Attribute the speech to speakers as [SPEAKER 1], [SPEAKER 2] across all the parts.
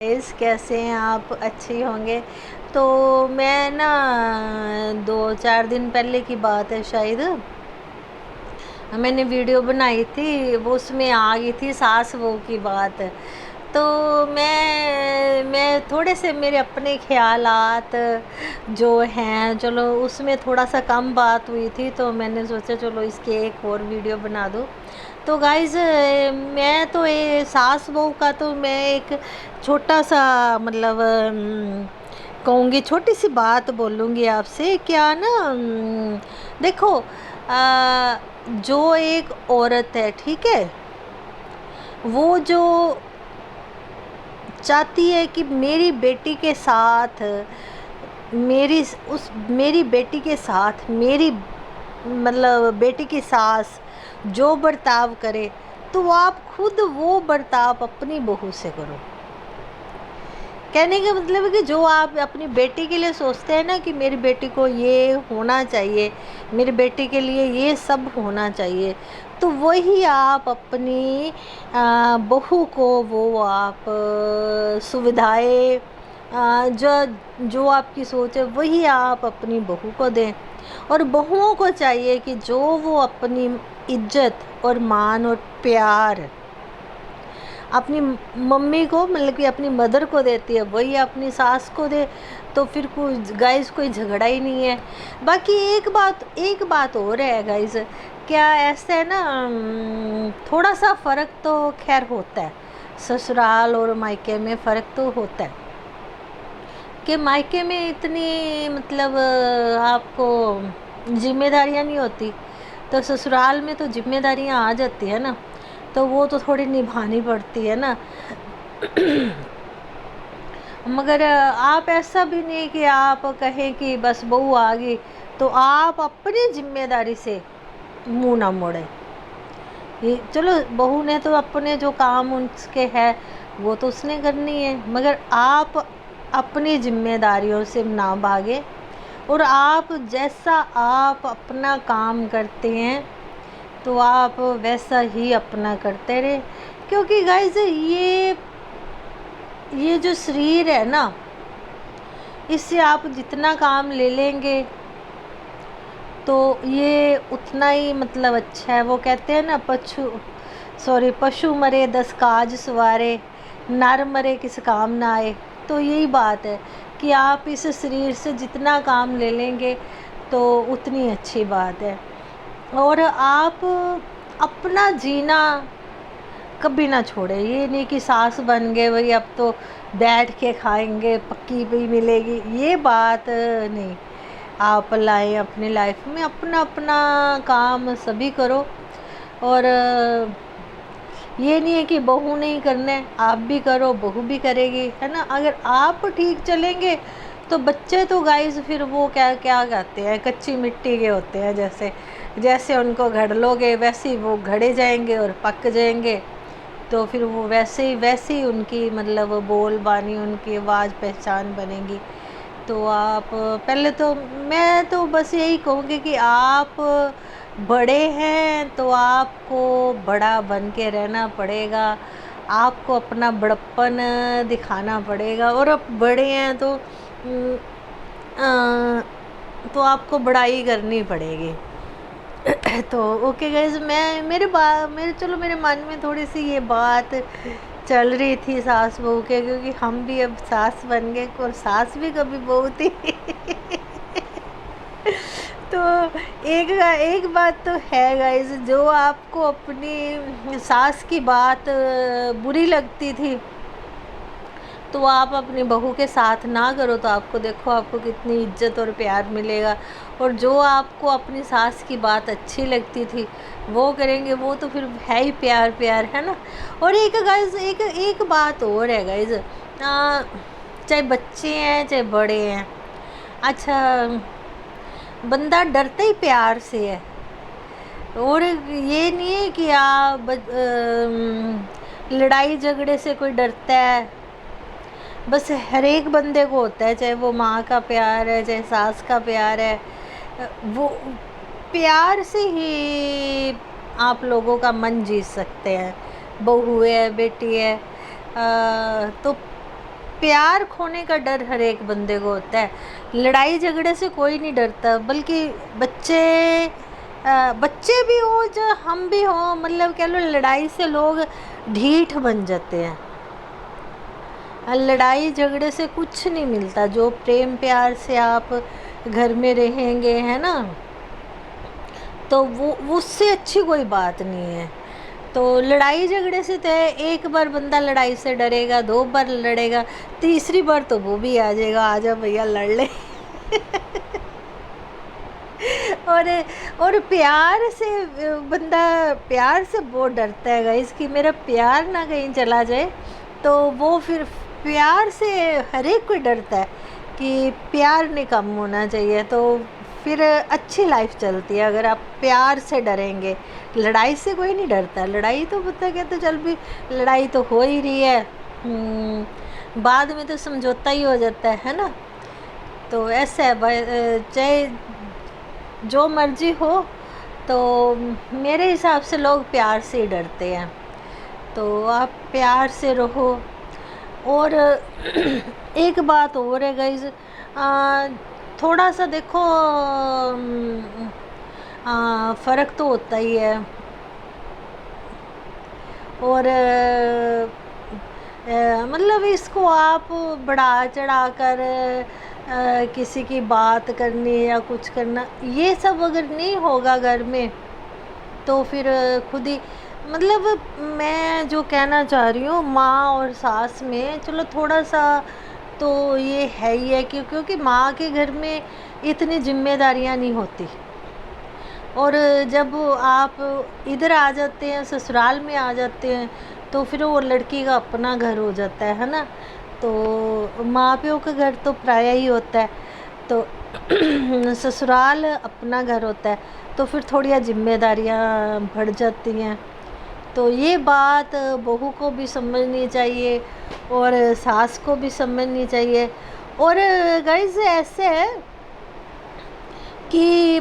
[SPEAKER 1] कैसे हैं आप? अच्छे होंगे। तो मैं ना 2-4 दिन पहले की बात है शायद, मैंने वीडियो बनाई थी, वो उसमें आ गई थी सास बहू की बात। तो मैं थोड़े से मेरे अपने ख्यालात जो हैं, चलो उसमें थोड़ा सा कम बात हुई थी, तो मैंने सोचा चलो इसके एक और वीडियो बना दूँ। तो गाइज़, मैं तो ये सास बहू का तो मैं एक छोटा सा मतलब कहूँगी, छोटी सी बात बोलूँगी आपसे। क्या ना, देखो, जो एक औरत है, ठीक है, वो जो चाहती है कि मेरी बेटी के साथ मेरी बेटी के साथ मेरी मतलब बेटी की सास जो बर्ताव करे, तो आप खुद वो बर्ताव अपनी बहू से करो। कहने का मतलब है कि जो आप अपनी बेटी के लिए सोचते हैं ना कि मेरी बेटी को ये होना चाहिए, मेरी बेटी के लिए ये सब होना चाहिए, तो वही आप अपनी बहू को वो आप सुविधाएं, जो आपकी सोच है वही आप अपनी बहू को दें। और बहुओं को चाहिए कि जो वो अपनी इज्जत और मान और प्यार अपनी मम्मी को, मतलब कि अपनी मदर को देती है, वही अपनी सास को दे। तो फिर कोई गाइस कोई झगड़ा ही नहीं है। बाकी एक बात और है गाइस, क्या ऐसा है ना, थोड़ा सा फ़र्क तो खैर होता है, ससुराल और मायके में फ़र्क तो होता है। कि मायके में इतनी मतलब आपको जिम्मेदारियां नहीं होती, तो ससुराल में तो जिम्मेदारियां आ जाती है ना, तो वो तो थोड़ी निभानी पड़ती है ना। मगर आप ऐसा भी नहीं कि आप कहें कि बस बहू आ गई तो आप अपनी जिम्मेदारी से मुंह ना मोड़े। ये चलो, बहू ने तो अपने जो काम उसके है वो तो उसने करनी है, मगर आप अपनी जिम्मेदारियों से ना भागे। और आप जैसा आप अपना काम करते हैं तो आप वैसा ही अपना करते रहे। क्योंकि गाइस, ये जो शरीर है ना, इससे आप जितना काम ले लेंगे तो ये उतना ही मतलब अच्छा है। वो कहते हैं ना, पशु मरे 10 काज सवारे, नर मरे किस काम ना आए। तो यही बात है कि आप इस शरीर से जितना काम ले लेंगे तो उतनी अच्छी बात है। और आप अपना जीना कभी ना छोड़े। ये नहीं कि सास बन गए भाई अब तो बैठ के खाएंगे, पक्की भी मिलेगी, ये बात नहीं आप लाएं अपनी लाइफ में। अपना अपना काम सभी करो। और ये नहीं है कि बहू नहीं करना है, आप भी करो, बहू भी करेगी, है ना। अगर आप ठीक चलेंगे तो बच्चे तो गाइस फिर वो क्या क्या कहते हैं, कच्ची मिट्टी के होते हैं। जैसे जैसे उनको घड़ लोगे वैसे ही वो घड़े जाएंगे और पक जाएंगे। तो फिर वो वैसे ही उनकी मतलब बोल बानी, उनकी आवाज़ पहचान बनेगी। तो आप पहले तो, मैं तो बस यही कहूँगी कि आप बड़े हैं तो आपको बड़ा बन के रहना पड़ेगा। आपको अपना बड़प्पन दिखाना पड़ेगा। और अब बड़े हैं तो आपको बड़ाई करनी पड़ेगी। तो ओके गाइज, मेरे मन में थोड़ी सी ये बात चल रही थी सास बहू के, क्योंकि हम भी अब सास बन गए और सास भी कभी बहू थी। तो एक बात तो है गाइज, जो आपको अपनी सास की बात बुरी लगती थी तो आप अपनी बहू के साथ ना करो, तो आपको देखो आपको कितनी इज्जत और प्यार मिलेगा। और जो आपको अपनी सास की बात अच्छी लगती थी वो करेंगे, वो तो फिर है ही प्यार प्यार, है ना। और एक गाइज, एक बात और है गाइज, चाहे बच्चे हैं चाहे बड़े हैं, अच्छा, बंदा डरता ही प्यार से है। और ये नहीं है कि आप लड़ाई झगड़े से कोई डरता है। बस हर एक बंदे को होता है, चाहे वो माँ का प्यार है चाहे सास का प्यार है, वो प्यार से ही आप लोगों का मन जीत सकते हैं। बहू है, बेटी है, तो प्यार खोने का डर हर एक बंदे को होता है। लड़ाई झगड़े से कोई नहीं डरता, बल्कि बच्चे भी हो जो हम भी हो, मतलब कह लो लड़ाई से लोग ढीठ बन जाते हैं। लड़ाई झगड़े से कुछ नहीं मिलता। जो प्रेम प्यार से आप घर में रहेंगे, है ना, तो वो उससे अच्छी कोई बात नहीं है। तो लड़ाई झगड़े से तो है, एक बार बंदा लड़ाई से डरेगा, 2 बार लड़ेगा, तीसरी बार तो वो भी आ जाएगा, आजा भैया लड़ ले। और और प्यार से बंदा प्यार से बहुत डरता है गाइस कि मेरा प्यार ना कहीं चला जाए। तो वो फिर प्यार से हर एक कोई डरता है कि प्यार नहीं कम होना चाहिए। तो फिर अच्छी लाइफ चलती है अगर आप प्यार से डरेंगे। लड़ाई से कोई नहीं डरता। लड़ाई तो पता कहते चल भी लड़ाई तो हो ही रही है, बाद में तो समझौता ही हो जाता है ना। तो ऐसा है, चाहे जो मर्जी हो, तो मेरे हिसाब से लोग प्यार से ही डरते हैं। तो आप प्यार से रहो। और एक बात और है गाइस, थोड़ा सा देखो फ़र्क तो होता ही है। और मतलब इसको आप बढ़ा चढ़ा कर किसी की बात करनी या कुछ करना, ये सब अगर नहीं होगा घर में, तो फिर खुद ही, मतलब मैं जो कहना चाह रही हूँ, माँ और सास में चलो थोड़ा सा तो ये है ही है क्योंकि माँ के घर में इतनी जिम्मेदारियाँ नहीं होती। और जब आप इधर आ जाते हैं, ससुराल में आ जाते हैं, तो फिर वो लड़की का अपना घर हो जाता है ना। तो माँ प्यो का घर तो प्राय ही होता है, तो ससुराल अपना घर होता है, तो फिर थोड़ी जिम्मेदारियाँ बढ़ जाती हैं। तो ये बात बहू को भी समझनी चाहिए और सास को भी समझनी चाहिए। और गाइस ऐसे है कि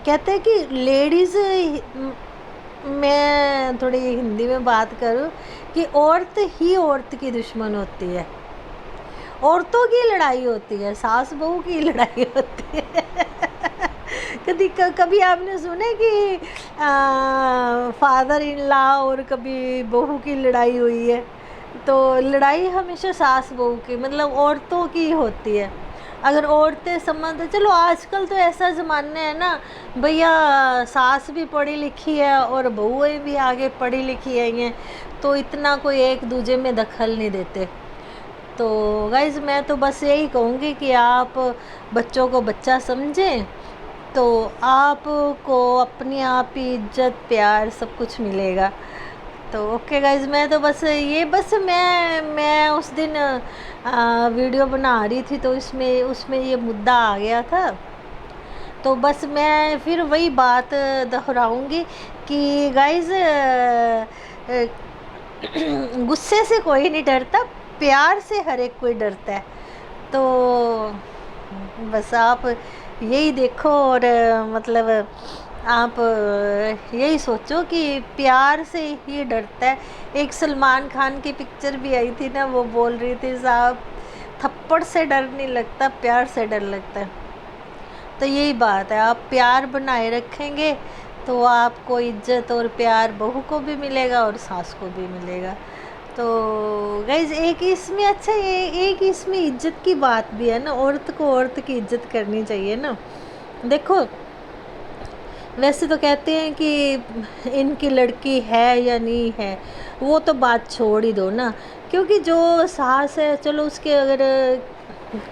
[SPEAKER 1] कहते हैं कि लेडीज़, मैं थोड़ी हिंदी में बात करूं कि औरत ही औरत की दुश्मन होती है। औरतों की लड़ाई होती है, सास बहू की लड़ाई होती है। कभी आपने सुने कि फादर इन लॉ और कभी बहू की लड़ाई हुई है? तो लड़ाई हमेशा सास बहू की, मतलब औरतों की होती है। अगर औरतें समझ, चलो आजकल तो ऐसा ज़माना है ना भैया, सास भी पढ़ी लिखी है और बहुएं भी आगे पढ़ी लिखी आई हैं, तो इतना कोई एक दूजे में दखल नहीं देते। तो गाइज़ मैं तो बस यही कहूँगी कि आप बच्चों को बच्चा समझें, तो आपको अपनी आप ही इज्जत प्यार सब कुछ मिलेगा। तो ओके गाइज़, मैं तो बस मैं उस दिन वीडियो बना रही थी, तो उसमें ये मुद्दा आ गया था। तो बस मैं फिर वही बात दोहराऊंगी कि गाइज़ गुस्से से कोई नहीं डरता, प्यार से हर एक कोई डरता है। तो बस आप यही देखो और मतलब आप यही सोचो कि प्यार से ही डरता है। एक सलमान खान की पिक्चर भी आई थी ना, वो बोल रही थी साहब थप्पड़ से डर नहीं लगता, प्यार से डर लगता है। तो यही बात है, आप प्यार बनाए रखेंगे तो आपको इज्जत और प्यार बहू को भी मिलेगा और सास को भी मिलेगा। तो गाइज एक इसमें अच्छा एक इसमें इज्जत की बात भी है ना, औरत को औरत की इज्जत करनी चाहिए ना। देखो वैसे तो कहते हैं कि इनकी लड़की है या नहीं है, वो तो बात छोड़ ही दो ना, क्योंकि जो सास है, चलो उसके अगर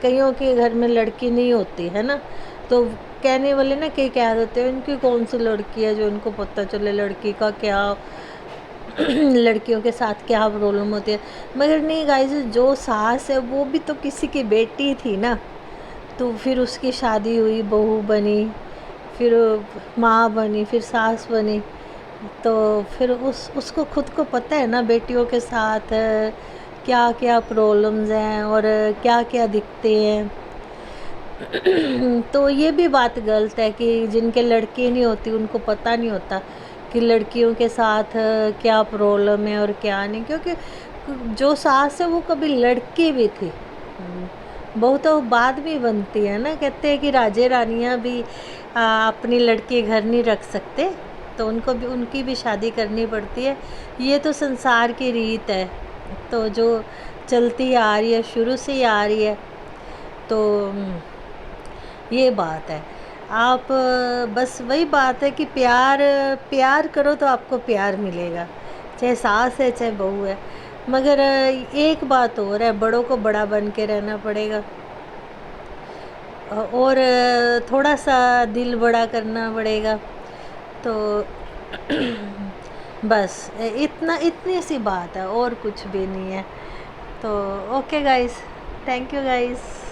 [SPEAKER 1] कईयों के घर में लड़की नहीं होती है ना, तो कहने वाले ना कई कह देते हैं इनकी कौन सी लड़की है जो इनको पता चले लड़की का क्या लड़कियों के साथ क्या प्रॉब्लम होती है। मगर नहीं गाइस, जो सास है वो भी तो किसी की बेटी थी ना, तो फिर उसकी शादी हुई, बहू बनी, फिर माँ बनी, फिर सास बनी, तो फिर उसको खुद को पता है ना बेटियों के साथ क्या क्या प्रॉब्लम्स हैं और क्या क्या दिखते हैं। तो ये भी बात गलत है कि जिनके लड़की नहीं होती उनको पता नहीं होता कि लड़कियों के साथ क्या प्रॉब्लम है और क्या नहीं, क्योंकि जो सास है वो कभी लड़की भी थी। बहू तो बाद में बनती है ना, कहते हैं कि राजे रानियां भी अपनी लड़की घर नहीं रख सकते, तो उनको भी, उनकी भी शादी करनी पड़ती है। ये तो संसार की रीत है, तो जो चलती आ रही है, शुरू से ही आ रही है। तो ये बात है। आप बस वही बात है कि प्यार प्यार करो तो आपको प्यार मिलेगा, चाहे सास है चाहे बहू है। मगर एक बात और है, बड़ों को बड़ा बन के रहना पड़ेगा, और थोड़ा सा दिल बड़ा करना पड़ेगा। तो बस इतनी सी बात है, और कुछ भी नहीं है। तो okay guys, thank you guys.